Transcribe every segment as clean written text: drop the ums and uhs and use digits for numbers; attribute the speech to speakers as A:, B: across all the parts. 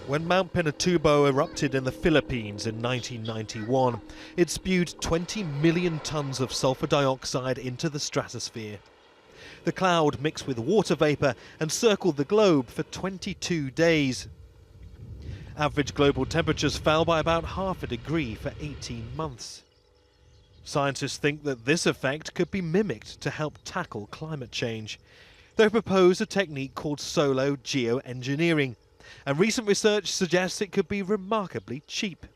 A: When Mount Pinatubo erupted in the Philippines in 1991, it spewed 20 million tons of sulfur dioxide into the stratosphere. The cloud mixed with water vapour and circled the globe for 22 days. Average global temperatures fell by about half a degree for 18 months. Scientists think that this effect could be mimicked to help tackle climate change. They propose a technique called solar geoengineering, and recent research suggests it could be remarkably cheap.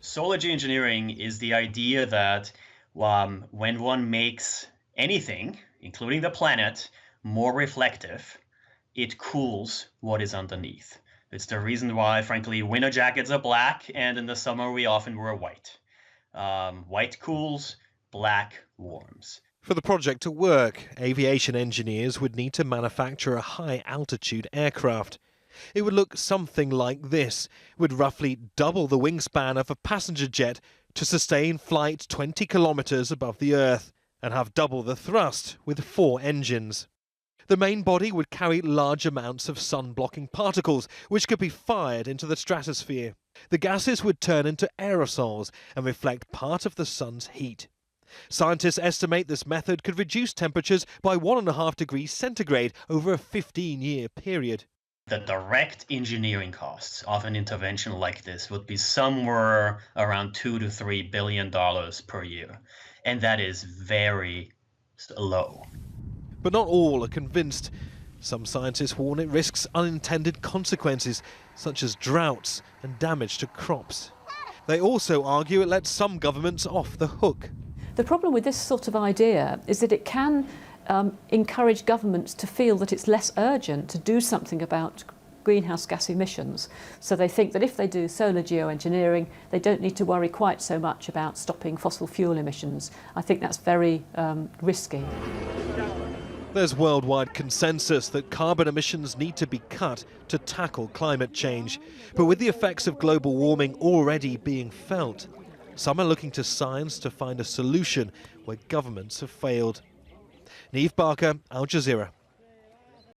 B: Solar geoengineering is the idea that when one makes anything, including the planet, more reflective, it cools what is underneath. It's the reason why, frankly, winter jackets are black, and in the summer we often wear white. White cools, black warms.
A: For the project to work, aviation engineers would need to manufacture a high-altitude aircraft. It would look something like this, with roughly double the wingspan of a passenger jet to sustain flight 20 kilometers above the Earth, and have double the thrust with 4 engines. The main body would carry large amounts of sun-blocking particles, which could be fired into the stratosphere. The gases would turn into aerosols and reflect part of the sun's heat. Scientists estimate this method could reduce temperatures by 1.5 degrees centigrade over a 15-year period.
B: The direct engineering costs of an intervention like this would be somewhere around $2 to $3 billion per year, and that is very low.
A: But not all are convinced. Some scientists warn it risks unintended consequences, such as droughts and damage to crops. They also argue it lets some governments off the hook.
C: The problem with this sort of idea is that it can encourage governments to feel that it's less urgent to do something about greenhouse gas emissions. So they think that if they do solar geoengineering, they don't need to worry quite so much about stopping fossil fuel emissions. I think that's very risky.
A: There's worldwide consensus that carbon emissions need to be cut to tackle climate change. But with the effects of global warming already being felt, some are looking to science to find a solution where governments have failed. Neave, Al Jazeera.